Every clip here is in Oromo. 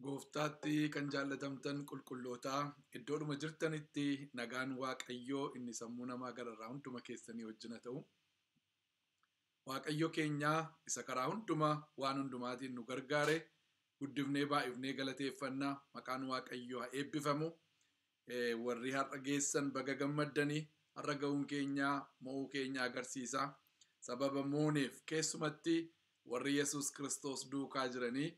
Gooftaatti kan jaallatamtan qulqullootaa iddoodhuma jirtanitti nagaan Waaqayyoo inni sammuu namaa gararraa hunduma keessanii wajjin haa ta'u. Waaqayyo keenyaa isa karaa hundumaa waan hundumaatiin nu gargaare guddifnee baay'ifnee galateeffannaa maqaan Waaqayyoo haa eebbifamu. Warri har'a geessan baga gammaddanii har'a ga'uun keenyaa mo'uu keenya agarsiisa. Sababa mooneef keessumatti warri Yesuus Kiristoos duukaa jiranii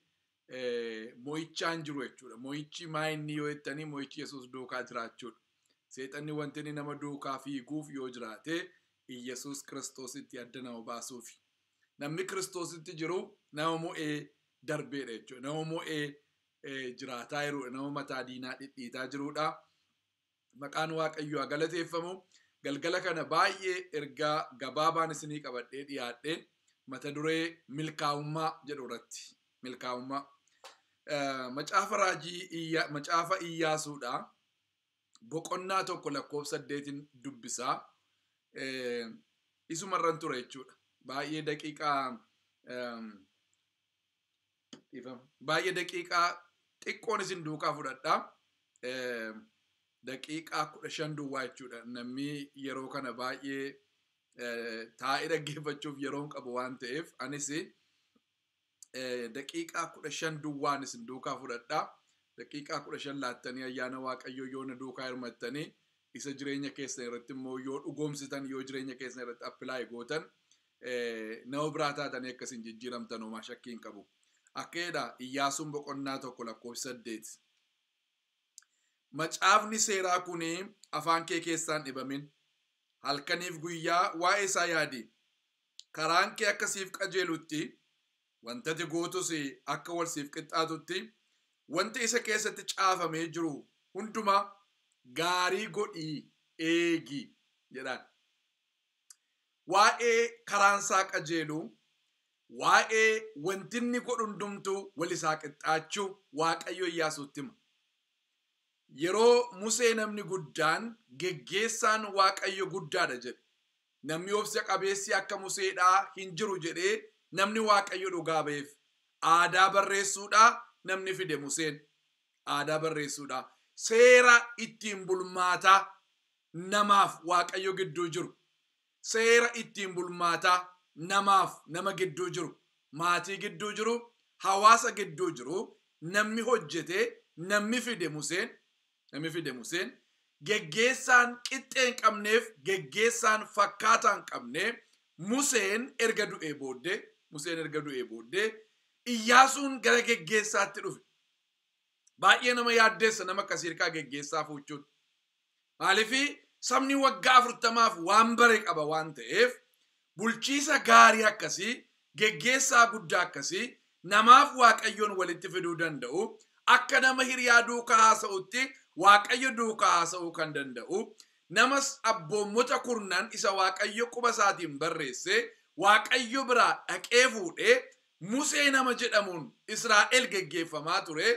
mo'ichaan jiru jechuudha. Mo'ichi maa inni yoo jettanii mo'ichi Yesuus duukaa jiraachuudha. Seexanni wanti inni nama duukaa fiiguuf yoo jiraate Yesuus Kiristoositti adda nama baasuufi. Namni Kiristoositti jiru nama mo'ee darbeedha jechuudha. Nama mo'ee jiraataa jirudha. Nama mataa diinaa dhidhiitaa jirudha. Maqaan Waaqayyoo haa galateeffamu. Galgala kana baay'ee ergaa gabaabaan isinii qabadhee dhiyaadheen mata duree milkaa'ummaa jedhu irratti. Milkaa'ummaa. Macaafa Iyyaasuudha. Boqonnaa tokko lakkoofsa 8 dubbisaa. Isumarran ture jechuudha. Baay'ee daqiiqaa xiqqoon isin duukaa fudhadhaa. Daqiiqaa 15 duwwaa jechuudha. Namni yeroo kana baay'ee taa'ee dhaggeeffachuuf yeroon qabu waan ta'eef anis daqiiqaa 15 duwwaan isin duukaa fudhadhaa. Daqiiqaa 15 laattanii ayyaana Waaqayyoo yoo na duukaa hirmattanii isa jireenya keessan irratti immoo yoo dhugoomsitan yoo jireenya keessan irratti appilaayi gootan nama biraa taatanii akkasiin jijjiiramtan homaa shakkii hin qabu. Akkeedha Iyyaasuun boqonnaa tokko lakkoofsa 8. Macaafni seeraa kun afaan kee keessaan dhibamin halkaniif guyyaa waa'ee isaa yaadi. Karaan kee akkasiif qajeelutti wantati gootus akka wal siif qixxaatutti wanti isa keessatti caafamee jiru hundumaa gaarii godhii eegi jedhaan. Waa'ee karaansaa qajeeluu, waa'ee wanti inni godhu hundumtuu wal isaa qixxaachuu Waaqayyo Iyyaasuutti hima. Yeroo Musee namni guddaan geggeessaan Waaqayyo guddaadha jedhe. Namni obsa qabeessi akka Museedhaa hin jiru jedhee namni Waaqayyo dhugaa ba'eef. Aadaa barreessuudhaa namni fide Museen. Aadaa barreessuudhaa. Seera ittiin bulmaataa namaaf Waaqayyo gidduu jiru. Seera ittiin bulmaataa namaaf nama gidduu jiru. Maatii gidduu jiru. Hawaasa gidduu jiru. Namni hojjete namni fide Museen. Namni fide Museen. Geggeessaan qixxee hin qabneef geggeessaan fakkaataa hin qabne Museen erga du'ee booddee Iyyaasuun gara geggeessaatti dhufe. Baay'ee nama yaaddeessa nama akkasii hirkaa geggeessaa fuuchuun. Maaliifii sabni waggaa 40 waan bare qaba waan ta'eef bulchiisa gaarii akkasii geggeessaa guddaa akkasii namaaf Waaqayyoon walitti fiduu danda'u akka nama hiriyaa duukaa haasa'utti Waaqayyo duukaa haasa'uu kan danda'u namas abboommota kurnan isa Waaqayyo quba isaatiin barreesse Waaqayyo biraa dhaqee fuudhee Musee nama jedhamuun Israa'el geggeeffamaa ture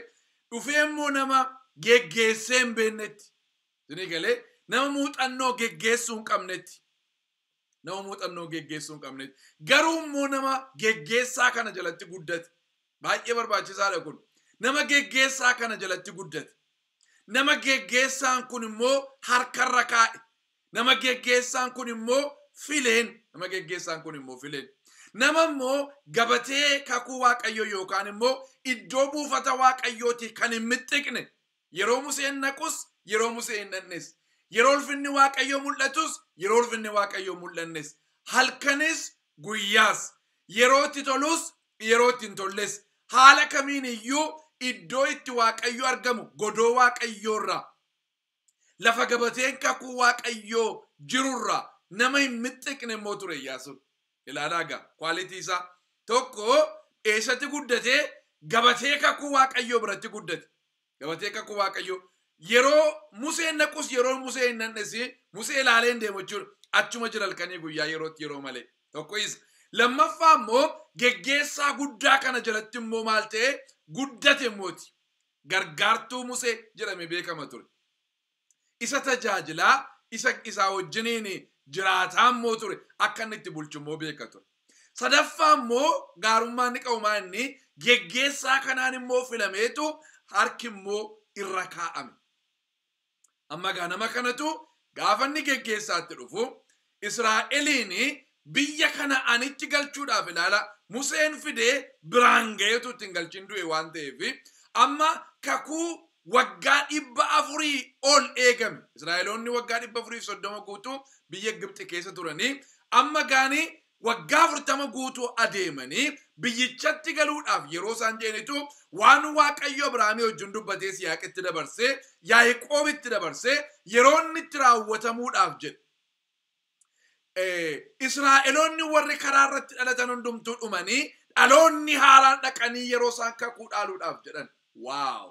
dhufee immoo nama geggeessee hin beeknetti. Isinii galee nama muuxannoo geggeessuu hin qabnetti. Nama muuxannoo geggeessuu hin qabnetti. Garuu immoo nama geggeessaa kana jalatti guddate. Baay'ee barbaachisaadha kun. Nama geggeessaa kana jalatti guddate. Nama geggeessaan kun immoo harkarra kaa'e. Nama geggeessaan kun immoo fileen. Nama geggeessaan kun immoo fileen. Nama immoo gabatee kakuu Waaqayyoo yookaan immoo iddoo buufata Waaqayyooti kan hin mixxiqne. Yeroo Museen naqus yeroo Museen hin dhaqnes. Yeroo ulfinni Waaqayyoo mul'atus yeroo ulfinni Waaqayyoo mul'annes. Halkanis guyyaas. Yeroo itti tolus yeroo itti hin tolles. Haala kamiin iyyuu iddoo itti Waaqayyo argamu godoo Waaqayyoorraa lafa gabateen kakuu Waaqayyoo jirurraa nama hin mixxiqne immoo ture Iyyaasuun. Ilaalaa gaa kwaalitii isaa tokko eessatti guddatee gabatee kakuu Waaqayyoo biratti guddate. Gabatee kakuu Waaqayyoo yeroo Museen naqus yeroo Museen hin naqnes Musee ilaalee hin deemu jechuudha. Achuma jira halkanii guyyaa yerootti yeroo malee. Tokko isa. Lammaffaa immoo geggeessaa guddaa kana jalatti immoo maal ta'e guddate mooti. Gargaartuu Musee jedhame beekama ture. Isa tajaajilaa isaa wajjiniin jiraataa immoo ture akka inni itti bulchu immoo beeka ture. Sadaffaa immoo gaarummaan ni qabu inni geggeessaa kanaan immoo filameetu harki immoo irra kaa'ame. Amma gaa nama kanatu gaafa inni geggeessaatti dhufu Israa'eliin biyya Kana'aanitti galchuudhaaf ilaala Museen fidee biraan ga'eetu ittiin galchin du'e waan ta'eef amma kakuu waggaa 400 ol eegame. Israa'eloonni waggaa 430 guutuu biyya Gibxi keessa turanii amma gaanii waggaa 40 guutuu adeemanii biyyichatti galuudhaaf yeroo isaan jeenitu waan Waaqayyo Abrahaamii wajjin dubbatee Yisihaaqitti dabarsee Yaaqoobitti dabarsee yeroo inni itti raawwatamuudhaaf jedhe. Israa'eloonni warri karaa irratti dhalatan hundumtuu dhumanii dhaloonni haaraan dhaqanii yeroo isaan kakuu dhaaluudhaaf jedhan. Waaw!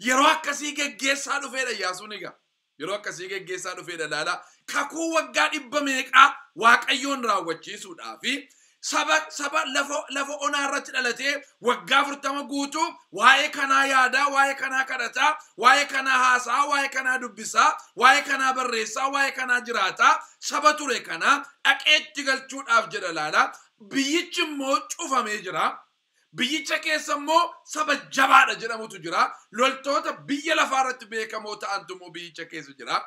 Yeroo akkasii geggeessaa dhufeedha Iyyaasuun egaa. Yeroo akkasii geggeessaa dhufeedha laala. Kakuu waggaa 100 meeqaa Waaqayyoon raawwachiisuudhaafi saba lafa onaa irratti dhalatee waggaa 40 guutuu waa'ee kanaa yaadaa, waa'ee kanaa kadhataa, waa'ee kanaa haasaa, waa'ee kanaa dubbisaa, waa'ee kanaa barreessaa, waa'ee kanaa jiraataa saba ture kanaa dhaqeetti galchuudhaaf jedha laala. Biyyichi immoo cufamee jira. Biyyicha keessa immoo saba jabaadha jedhamutu jira. Loltoota biyya lafaa irratti beekamoo ta'antu immoo biyyicha keessa jira.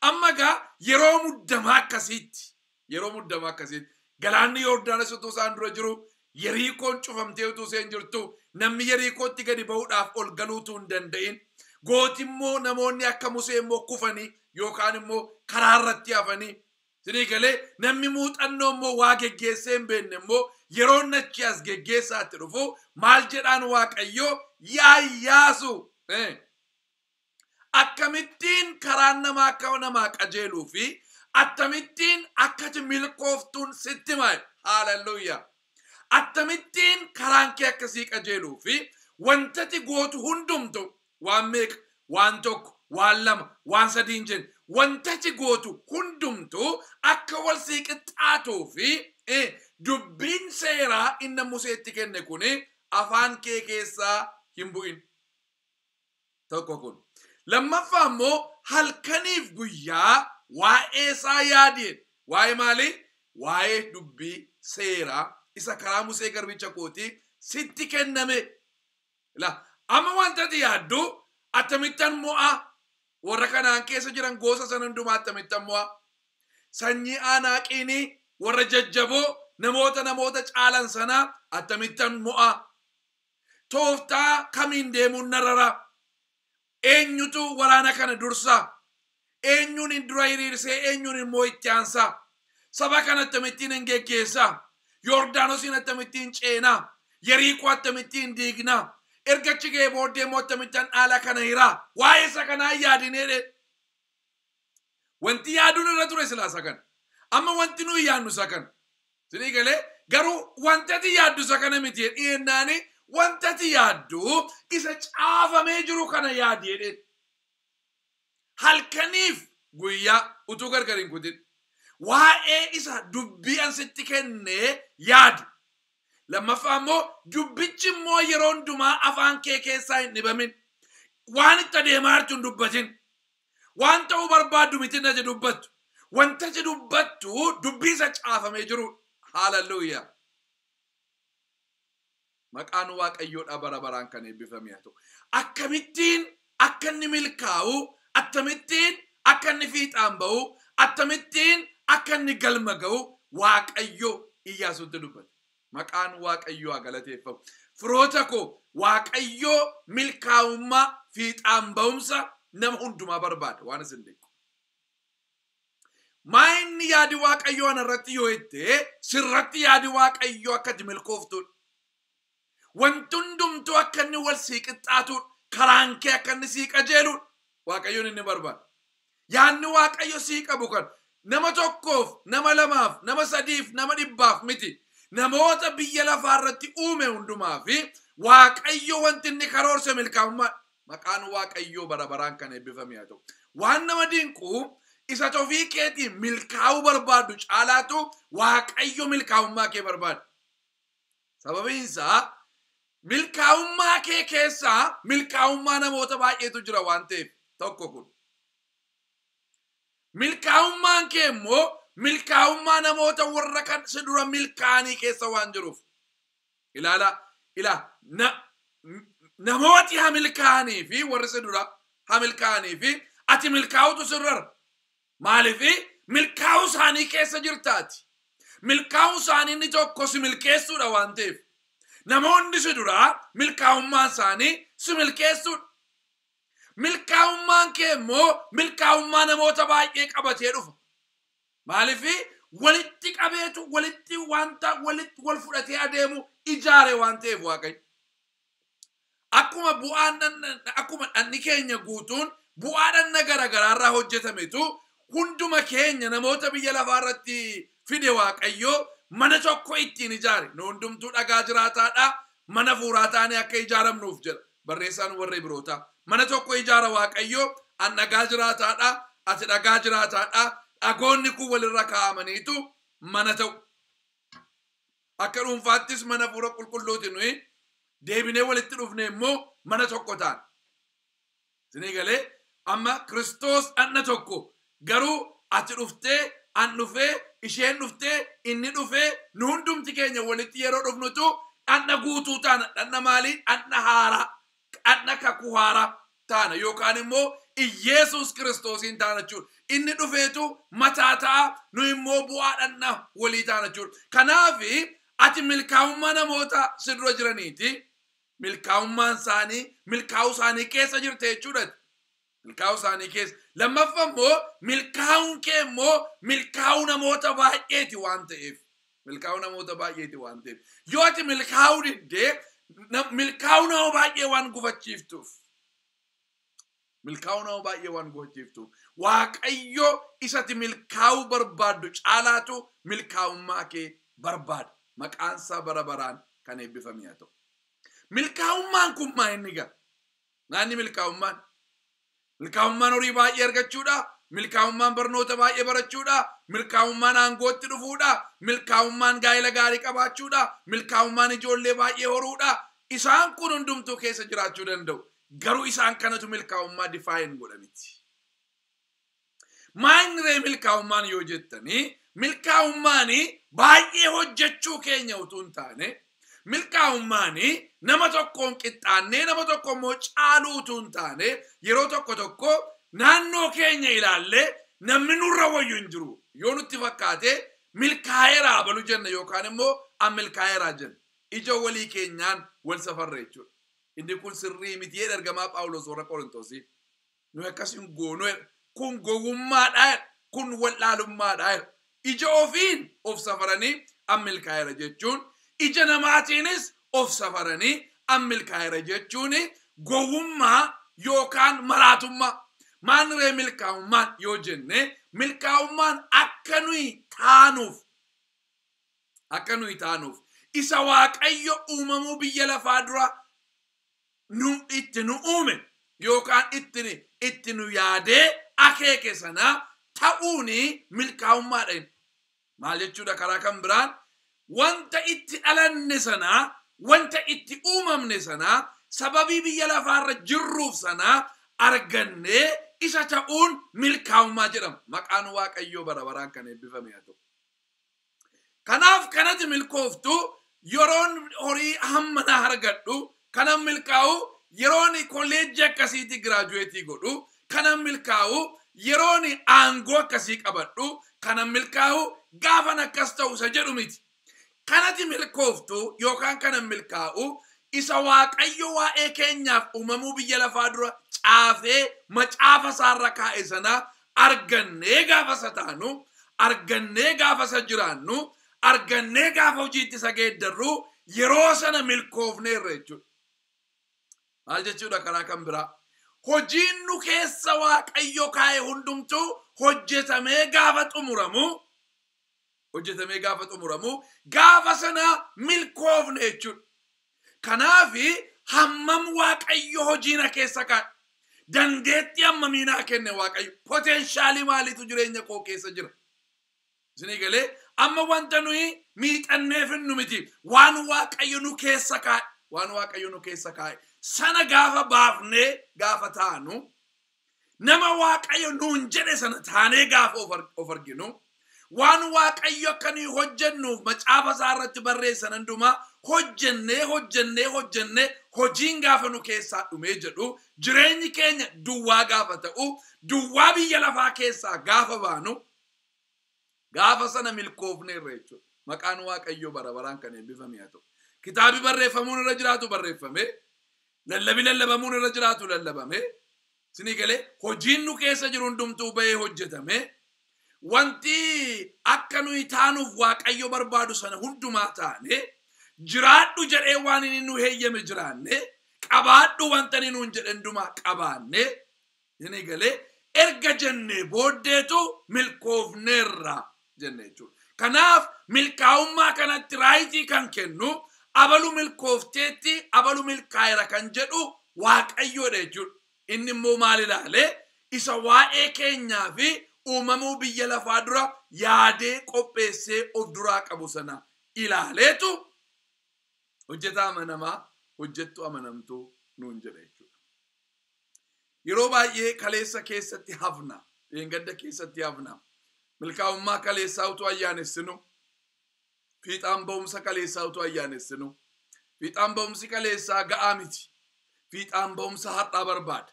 Amma gaa yeroo muddamaa akkasiitti galaanni Yordaanos utuu isaan dura jiru Yerikoon cufamtee utuu isheen jirtu namni Yerikootti gadi ba'uudhaaf ol galuutu hin danda'in. Gooti immoo namoonni akka Musee immoo kufanii yookaan immoo karaa irratti hafanii. Namni muuxannoo immoo waa geggeessee hin beekne immoo yeroo nachi as geggeessaatti dhufu maal jedhaan Waaqayyo yaa Iyyaasu akkamittiin karaan namaa akka namaa qajeeluu fi akkamittiin akkati milkooftuun sitti maal. Haaleluyyaa. Akkamittiin karaan kee akkasii qajeeluu fi wantati gootu hundumtu waan meeqa, waan tokko, waan lama, waan sadii hin jenne wantati gootu hundumtu akka wal sii qixxaatuu fi dubbiin seeraa inni Museetti kenne kuni afaan kee keessaa hin bu'in. Tokko kun. Lammaffaa immoo halkaniif guyyaa waa'ee isaa yaadeen. Waa'ee maalii? Waa'ee dubbii seeraa isa karaa Musee garbicha kootii sitti kenname. Amma wantati yaaddu attamittan mo'a warra kanaan keessa jiran gosa sana hundumaa attamittan mo'a. Sanyii Aanaaqiinii warra jajjaboo namoota caalan sanaa attamittan mo'a. Tooftaa kamiin deemuun narara. Eenyutu waraana kana dursa. Eenyuun hin dura hiriirsee eenyuun immoo itti aansa. Saba kana attamittiin hin geggeessa. Yordaanosiin attamittiin ceena. Yerikoo attamittiin diigna. Ergachi ga'ee booddee immoo attamittiin dhaala kana hiraa. Waa'ee isa kanaa yaadinee wanti yaaduun irra ture silaa isa kana. Amma wanti nuyi yaadnu isa kana. Sinii galee garuu wantati yaaddu isa kana miti dhiyennaanii wantati yaaddu isa caafamee jiru kana yaadee halkaniif guyyaa utuu gargar hin kutin waa'ee isa dubbii ansitti kennee yaadu. Lammaffaa immoo dubbichi immoo yeroo hundumaa afaan kee keessaa hin dhibamin. Waan itti adeemaa jirtu hin dubbatin. Waan ta'uu barbaaddu miti na dubbattu. Wanta dubbattu dubbii isa caafamee jiru. Haaleluyyaa. Maqaan Waaqayyoodhaa bara baraan kan eebbifame haa ta'u. Akkamittiin akka inni milkaa'u, akkamittiin akka inni fiixaan ba'u, akkamittiin akka inni galma ga'u Waaqayyo Iyyaasuutti dubbate. Maqaan Waaqayyoo haa galateeffamu. Firoota koo Waaqayyo milkaa'ummaa fiixaan ba'umsa nama hundumaa barbaada waan isin beeku. Maa inni yaadi Waaqayyoo anarratti yoo itti sirratti yaadi Waaqayyoo akka ati milkooftuudha. Wanti hundumtuu akka inni wal sii qixxaatuudha. Karaan kee akka inni sii qajeeluudha. Waaqayyoon inni barbaada. Yaadni Waaqayyo sii qabu kan nama tokkoof, nama lamaaf, nama sadiif, nama 100 miti. Namoota biyya lafaa irratti uume hundumaa fi Waaqayyo wanti inni karoorse milkaa'ummaa. Maqaan Waaqayyoo bara baraan kan eebbifame haa ta'u. Waan nama dinqu isa tofii keetiin milkaa'uu barbaadu caalaatu Waaqayyo milkaa'ummaa kee barbaada. Sababiin isaa milkaa'ummaa kee keessaa milkaa'ummaa namoota baay'eetu jira waan ta'eef tokko kun. Milkaa'ummaan kee immoo milkaa'ummaa namoota warra kan si dura milkaa'anii keessa waan jiruuf. Ilaala ila namooti hamilkaanii fi warri sidura hamilkaanii fi ati milkaa'utu sirrar maalifi milkaa'u isaanii keessa jirtaati milkaa'u isaanii inni tokko si milkeessuudha waan ta'eef namoonni sidura milkaa'ummaan isaanii si milkeessuudha milkaa'ummaan kee immoo milkaa'ummaa namoota baay'ee qabatee dhufa maalifi walitti qabeetu walitti wanta walitti wal fudhatee adeemu ijaare waan ta'eef waaqayyo akkuma bu'aan akkuma dhanni keenya guutuun bu'aadhaan garagaraarraa hojjetametu hunduma keenya namoota biyya lafaa irratti fide waaqayyo mana tokko ittiin ijaare nu hundumtuu dhagaa jiraataadha mana fuuraa taanee akka ijaaramnuuf jedha barreessaan warra Ibrootaa mana tokko ijaara waaqayyo an dhagaa jiraataadha ati dhagaa jiraataadha dhagoonni kun walirra kaa'amaniitu mana ta'u akka dhuunfaattis mana fuura qulqulluuti nuyi deebinee walitti dhufne immoo mana tokko ta'an isinii galee amma Kiristoos dhanna tokko garuu ati dhuftee an dhufee isheen dhuftee inni dhufee nu hundumti keenya walitti yeroo dhufnutu dhanna guutuu taana dhanna maalii dhanna haaraa dhanna kakuu haaraa taana yookaan immoo Iyeesus Kiristoosiin taana jechuudha inni dhufeetu mataa ta'a nu immoo bu'aa dhanna walii taana jechuudha kanaafi ati milkaa'ummaa namoota sidura jiraniiti milkaa'ummaan isaanii milkaa'uu isaanii keessa jirte jechuudha milkaa'uu isaanii keessa lammaffaa immoo milkaa'uun kee immoo milkaa'uu namoota baay'eeti waan ta'eef milkaa'uu namoota baay'eeti waan ta'eef yoo ati milkaa'uu diddee milkaa'uu nama baay'ee waan gufachiiftuuf milkaa'uu nama baay'ee waan gufachiiftuuf waaqayyo isati milkaa'uu barbaaddu caalaatu milkaa'ummaa kee barbaada maqaansaa bara baraan kan eebbifamee haa ta'u milkaa'ummaan kun maa inni gaa naanni milkaa'ummaan horii baay'ee argachuudha milkaa'ummaan barnoota baay'ee barachuudha milkaa'ummaan aangootti dhufuudha milkaa'ummaan gaa'ela gaarii qabaachuudha milkaa'ummaan ijoollee baay'ee horuudha isaan kun hundumtuu keessa jiraachuu danda'u garuu isaan kanatu milkaa'ummaa difaayin godhamiti maayiniree milkaa'ummaan yoo jettanii milkaa'ummaani baay'ee hojjechuu keenya utuu hin taane milkaa'ummaani nama tokkoon qixxaannee nama tokko immoo caaluu utuu hin taane yeroo tokko naannoo keenya ilaallee namni nurra wayyu hin jiru yoo nutti fakkaate milkaa'eeraa balu jenna yookaan immoo an milkaa'eeraa jenna ija walii keenyaan wal safarra jechuudha inni kun sirrii miti jedha ergamaa Phaawulos warra Qorontosii nu akkasiin goonuu kun gowwummaadha kun wallaalummaadha ija ofiin of safaranii an milkaa'eera jechuun ija namaatiinis of safaranii an milkaa'eera jechuun gowwummaa yookaan maraatummaa maaniree milkaa'ummaan yoo jenne milkaa'ummaan akka nuyi taanuuf isa waaqayyo uumamuu biyya lafaa dura itti nu uume yookaan itti nu yaadee akeeke sanaa ta'uuni milkaa'ummaadha maal jechuudha karaa kan biraan wanta itti dhalanne sanaa wanta itti uumamne sanaa sababii biyya lafaarra jirruuf sanaa argannee isa ta'uun milkaa'ummaa jedhama maqaan waaqayyoo bara baraan kan eebbifame haa ta'u kanaaf kanatti milkooftu yeroon horii hammanaa argadhu kanan milkaa'u yeroon kolleejjii akkasiitti giraajuweetii godhu kanan milkaa'u yeroon aangoo akkasii qabadhu kanan milkaa'u gaafan akkas ta'u isa jedhu miti kanatti milkooftu yookaan kanan milkaa'u isa waaqayyo waa'ee keenyaaf uumamuu biyya lafaa dura caafee macaafa isaarra kaa'e sana argannee gaafa isa taanu argannee gaafa isa jiraannu argannee gaafa hojiitti isa geeddarru yeroo sana milkoofneerra jechuudha maal jechuudha karaa kan biraa hojiin nu keessa waaqayyo kaa'e hundumtuu hojjetamee gaafa xumuramu gaafa sana milkoofne jechuudha kanaafi hammam waaqayyo hojiina keessa kaa'e dandeetti hammamiinaa kenne waaqayyo poteenshaalii maaliitu jireenya koo keessa jira isinii galee amma wanta nuyi miixanneef nu miti waan waaqayyo nu keessa kaa'e sana gaafa baafnee gaafa taanu nama waaqayyo nuun jedhe sana taanee gaafa of arginu waan waaqayyo akkanii hojjennuuf macaafa isaarratti barreessan hundumaa hojjennee hojiin gaafa nu keessaa dhumee jedhu jireenyi keenya duwwaa gaafa ta'u duwwaa biyya lafaa keessaa gaafa baanu gaafa sana milkoofneerra jechuudha. Maqaan waaqayyo bara baraan kan eebbifame haa ta'u. Kitaabi barreeffamuun irra jiraatu barreeffame, lallabamuun irra jiraatu lallabame, sinii galee hojiin nu keessa jiru hundumtuu bahee hojjetame. Wanti akka nuyi taanuuf waaqayyo barbaadu sana hundumaa taane jiraadhu jedhee waan inni nu heeyyame jiraanne qabaadhu wanta inni nuun jedhe hundumaa qabaanne inni galee erga jennee booddeetu milkoofneerra jenne jechuudha. Kanaaf milkaa'ummaa kanatti raayitii kan kennu abalu milkoofteetti abalu milkaa'eera kan jedhu waaqayyoodha jechuudha. Inni immoo maal ilaalee isa waa'ee keenyaa fi uumamuu biyya lafaa dura yaadee qopheessee of duraa qabu sana ilaaleetu hojjetaa amanamaa hojjettu amanamtuu nuun jedha jechuudha. Yeroo baay'ee kaleessa keessatti hafna, dheengadda keessatti hafna. Milkaa'ummaa kaleessaa utuu ayyaanessinu, fiixaan ba'umsa kaleessaa utuu ayyaanessinu, fiixaan ba'umsi kaleessaa ga'aa miti. Fiixaan ba'umsa har'aa barbaada.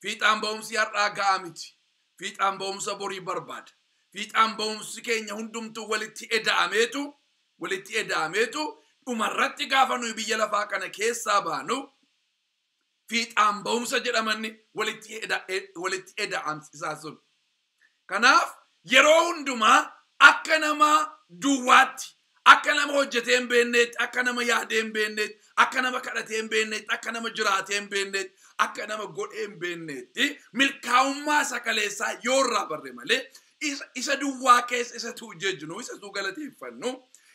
Fiixaan ba'umsi har'aa ga'aa miti. Fiixaan ba'umsa borii barbaada. Fiixaan ba'umsi keenya hundumtuu walitti eda'ameetu dhumarratti gaafa nuyi biyya lafaa kana keessaa baanu fiixaan ba'umsa jedhamanni walitti eda'amsisaa sun. Kanaaf yeroo hundumaa akka nama duwwaatti, akka nama hojjetee hin beekneetti, akka nama yaadee hin beekneetti, akka nama kadhatee hin beekneetti, akka nama jiraatee hin beekneetti, akka nama godhee hin beekneetti milkaa'ummaa isa kaleessaa yoo irraa barre malee isa duwwaa keessa isa utuu jejjinu, isa utuu galateeffannu,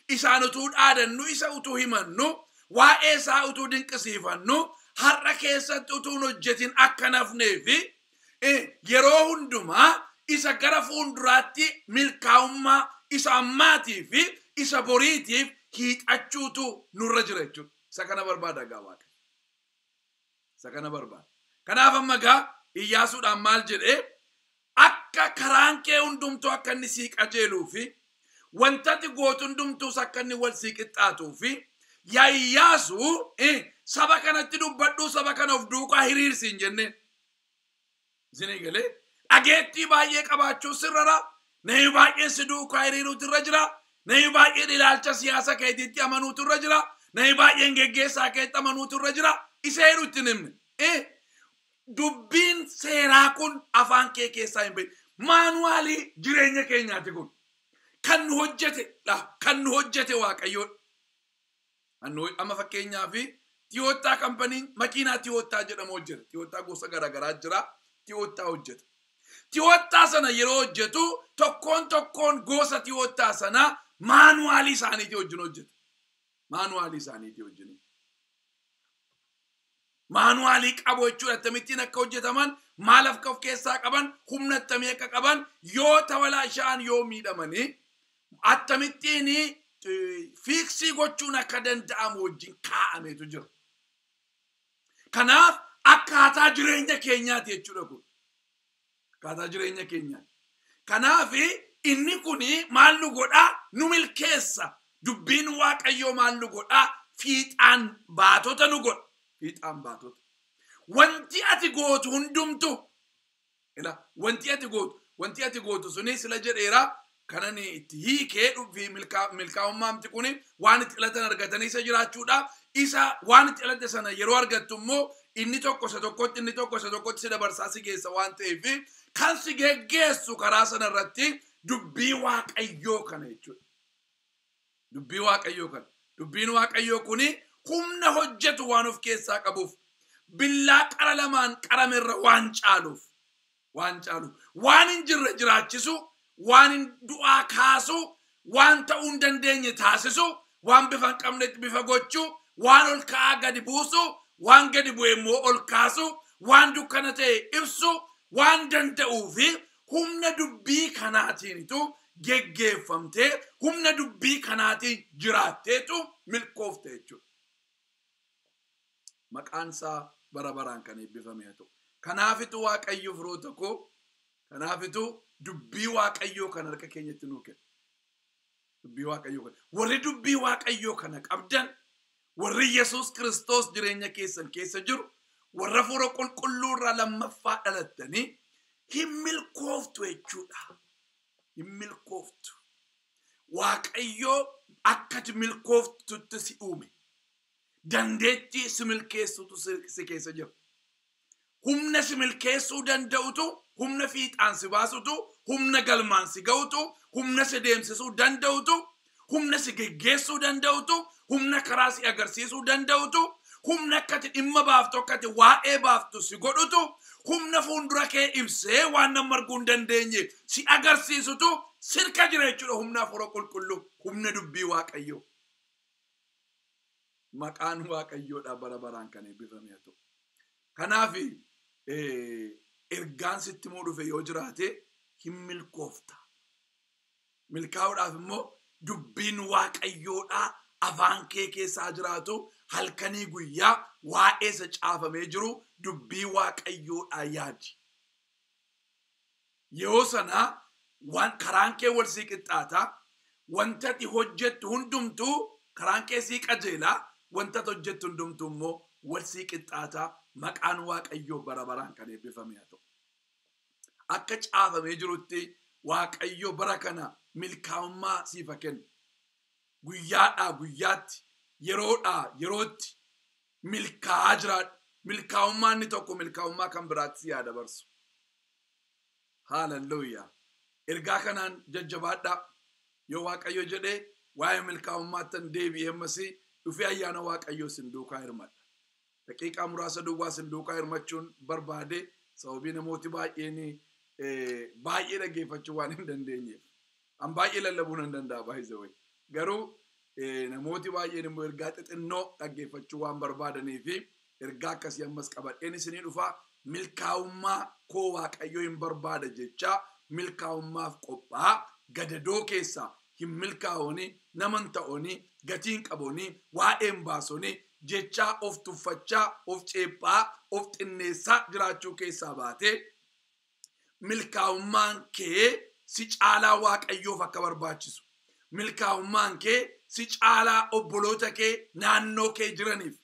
isaan utuu dhaadannu, isa utuu himannu, waa'ee isaa utuu dinqisiifannu, har'a keessatti utuu hojjetin akka nafneefi yeroo hundumaa isa gara fuulduraatti milkaa'ummaa isa ammaatii fi isa boriitiif hiixachuutu nurra jira jechuudha. Isa kana barbaada gaa Waaqa. Isa kana barbaada. Kanaaf amma gaa Iyyaasuudhaan maal jedhee akka karaan kee hundumtuu akka inni sii qajeeluu fi wantati gootu hundumtuus akka inni wal sii qixxaatuu fi yaa Iyyaasuu saba kanatti dubbadhuu saba kana of duukaa hiriirsi hin jenneen. Isin eegalee dhageettii baay'ee qabaachuu sirrara. Namni baay'een si duukaa hiriiruutu irra jira. Namni baay'een ilaalcha siyaasa keetiitti amanuutu irra jira. Namni baay'een geggeessaa keetti amanuutu irra jira. Isa heeruu itti himne. Dubbiin seeraa kun afaan kee keessaa hin bahin. Maanuwaalii jireenya keenyaati kun. Kan nu hojjete Waaqayyoodha. Amma fakkeenyaaf Tiyootaa kampaniin makiinaa Tiyootaa jedhamu hojjeta. Tiyootaa gosa garaagaraa jira. Tiyootaa hojjeta. Tiyootaa sana yeroo hojjetu tokkoon gosa Tiyootaa sana maanuwaalii isaaniitii wajjin hojjeta. Maanuwaalii isaaniitii wajjin. Maanuwaalii qabu jechuudha. Akkamittiin akka hojjetaman, maal akka of keessaa qaban, humna akkamii akka qaban, yoo tawalaashaan yoo miidhamanii, akkamittiin fiiksii gochuun akka danda'amu wajjin kaa'ameetu jira. Kanaaf akkaataa jireenya keenyaati jechuudha kun. Akkaataa jireenya keenyaati. Kanaaf inni kuni maal nu godhaa? Nu milkeessa. Dubbiin Waaqayyoo maal nu godhaa? Fiixaan baatota nu godha. Fiixaan baatota. Wanti ati gootu hundumtu. Wanti ati gootu suni sila jedheera. Kanan itti hiikee dhufi milkaa'ummaamti kuni waan itti xilatan argatanii isa jiraachuudha. Isa waan itti xilate sana yeroo argattu immoo inni tokko isa tokkotti si dabarsaa si geessa waan ta'eef kan si geggeessu karaa sana irratti dubbii Waaqayyoo kana jechuudha. Dubbii Waaqayyoo kana. Dubbiin Waaqayyoo kuni humna hojjetu waan of keessaa qabuuf billaa qara lamaan qaramerra waan caaluuf waan hin jirre jiraachisu. Waan du'aa kaasu, waan ta'uu hin dandeenye taasisu, waan bifa hin qabnetti bifa gochuu, waan ol ka'aa gadi buusu, waan gadi bu'e immoo ol kaasu, waan dukkana ta'e ibsu, waan danda'uu fi humna dubbii kanaatiinitu geggeeffamtee, humna dubbii kanaatiin jiraatteetu milkoofte jechuudha. Maqaan isaa bara baraan kan eebbifame haa ta'u. Kanaafitu Waaqayyo firoota koo, kanaafitu dubbii Waaqayyoo kan harka keenyatti nuu kenna. dubbii waaqayyoo warri dubbii waaqayyoo kana qabdan warri Yesuus Kiristoos jireenya keessan keessa jiru warra Hafuura Qulqulluu irraa lammaffaa dhalattanii hin milkooftu jechuudha. Hin milkooftu. Waaqayyoo akkati milkooftutti si uume. Dandeettii si milkeessutu si keessa jira. Humna si milkeessuu danda'utu, humna fiixaan si baasutu, humna galmaan si ga'utu, humna si deemsisuu danda'utu, humna si geggeessuu danda'utu, humna karaa si agarsiisuu danda'utu, humna akkati dhimma baaftu akkati waa'ee baaftu si godhutu, humna fuuldura kee ibsee waan nama arguu hin dandeenye si agarsiisutu sirka jira jechuudha. Humna Hafuura Qulqulluu, humna dubbii waaqayyoo. Maqaan waaqayyoodha bara baraan kan eebbifame haa ta'u. Kanaaf ergaan sitti immoo dhufe yoo jiraate hin milkoofta. Milkaa'uudhaaf immoo dubbiin waaqayyoodhaa afaan kee keessaa jiraatu halkanii guyyaa waa'ee isa caafamee jiru dubbii waaqayyoodhaa yaadi. Yoo sana waan karaan kee wal sii qixxaata, wanta ati hojjettu hundumtuu karaan kee sii qajeela, wanta ati hojjettu hundumtuu immoo wal sii qixxaata. Maqaan waaqayyoo bara baraan kan eebbifame haa ta'u. Akka caafamee jirutti waaqayyoo bara kana milkaa'ummaa siif haa kennu. Guyyaadhaa guyyaatti, yeroodhaa yerootti milkaa'aa jiraadhu. Milkaa'ummaa inni tokko milkaa'ummaa kan biraatti si yaa dabarsu. Haaleluyyaa. Ergaa kanaan jajjabaadhaa. Yoo waaqayyo jedhee waa'ee milkaa'ummaattan deebi'ee ammasii dhufee ayyaana waaqayyoo sin duukaa hirmadha. Daqiiqaa muraasa duwwaa sin duukaa hirmachuun barbaade sababii namooti baay'ee dhaggeeffachuu waan hin dandeenyeef. An baay'ee lallabuu hin danda'a baay'ee. Garuu namooti baay'een immoo ergaa xixinnoo dhaggeeffachuu waan barbaadanii fi ergaa akkasii ammas qabadheen isinii dhufaa milkaa'ummaa koo waaqayyoo hin barbaada jechaa milkaa'ummaaf qophaa gadadoo keessaa hin milkaa'oonii naman ta'oonii gatiin qaboonii waa'een baasonii jechaa of tuffachaa of ceephaa of xinneessaa jiraachuu keessaa baatee milkaa'ummaan kee si caalaa waaqayyoof akka barbaachisu. Milkaa'ummaan kee si caalaa obboloota kee naannoo kee jiraniif,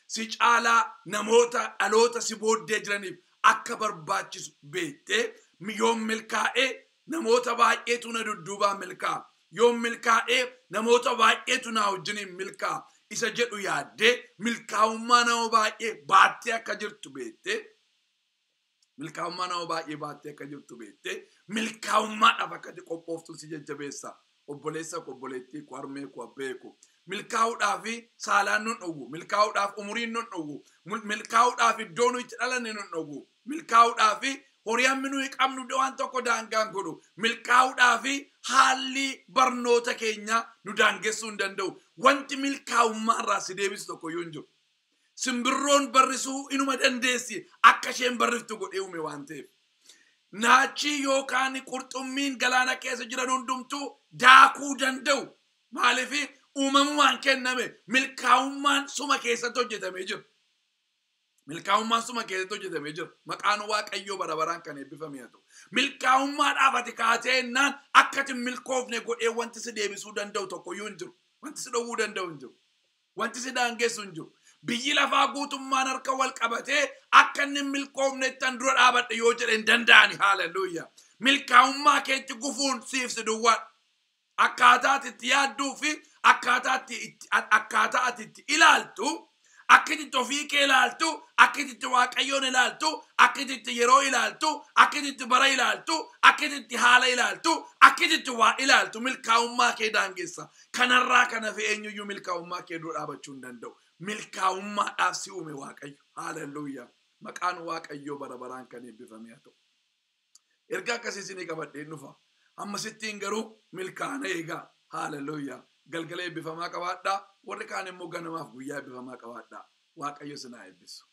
si caalaa namoota dhaloota si booddee jiraniif akka barbaachisu beektee yoom milkaa'ee namoota baay'eetu na dudduubaa milkaa'a. Yoom milkaa'ee namoota baay'eetu na wajjiniin milkaa'a. Isa jedhu yaaddee milkaa'ummaa nama baay'ee baattee akka jirtu beektee milkaa'ummaa nama baay'ee baattee akka jirtu beektee milkaa'ummaadhaaf akkati qophooftu si jajjabeessa. Obboleessa koo obboleettii koo harmee koo abbee koo milkaa'uudhaaf saalaan nun dhowwu, milkaa'uudhaaf umuriin nun dhowwu, milkaa'uudhaaf iddoo nu itti dhalanne nun dhowwu, milkaa'uudhaaf horii hammi nuyi qabnu waan tokko daangaan godhu, milkaa'uudhaaf haalli barnoota keenya nu daangessuu hin danda'u. Wanti milkaa'ummaa irraa si deebisu tokko iyyuu hin jiru. Simbirroon barrisuu inuma dandeessi akka isheen barriftu godhee uume waan ta'eef. Naachii yookaan qurxummiin galaana keessa jiran hundumtuu daakuu danda'u. Maaliif uumamumaan kenname milkaa'ummaan suma keessatti hojjetamee jira. Milkaa'ummaan suma keessatti hojjetamee jira. Maqaan waaqayyoo bara baraan kan eebbifame haa ta'u. Milkaa'ummaadhaaf ati kaateenaan akkati milkoofne godhee wanti si deebisuu danda'u tokko iyyuu hin jiru. Wanti si dhowwuu danda'u hin jiru. Wanti si daangessu hin jiru. Biyyi lafaa guutummaan harka wal qabatee akka inni milkoofnettan dura dhaabadhe yoo jedhe hin danda'ani. Haaleluyyaa. Milkaa'ummaa keetti gufuun siif si duwwaadha. Akkaataa ati itti yaadduu fi akkaataa ati itti ilaaltu, akkati ofii kee ilaaltu, akkati waaqayyoon ilaaltu, akkati yeroo ilaaltu, akkati bara ilaaltu, akkati haala ilaaltu, akkati waa ilaaltu milkaa'ummaa kee daangessa. Kanarraa kana fi eenyuyyuu milkaa'ummaa kee dura dhaabachuu hin danda'u. Milkaa'ummaadhaaf si uume waaqayyo. Haaleluyyaa. Maqaan waaqayyoo bara baraan kan eebbifame haa ta'u. Ergaa akkasii isinii qabadheen dhufa. Ammasittiin garuu milkaana eegaa. Haaleluyyaa. Galgala eebbifamaa qabaadhaa. Warri kaan immoo ganamaaf guyyaa eebbifamaa qabaadhaa. Waaqayyo sinaa eebbisu.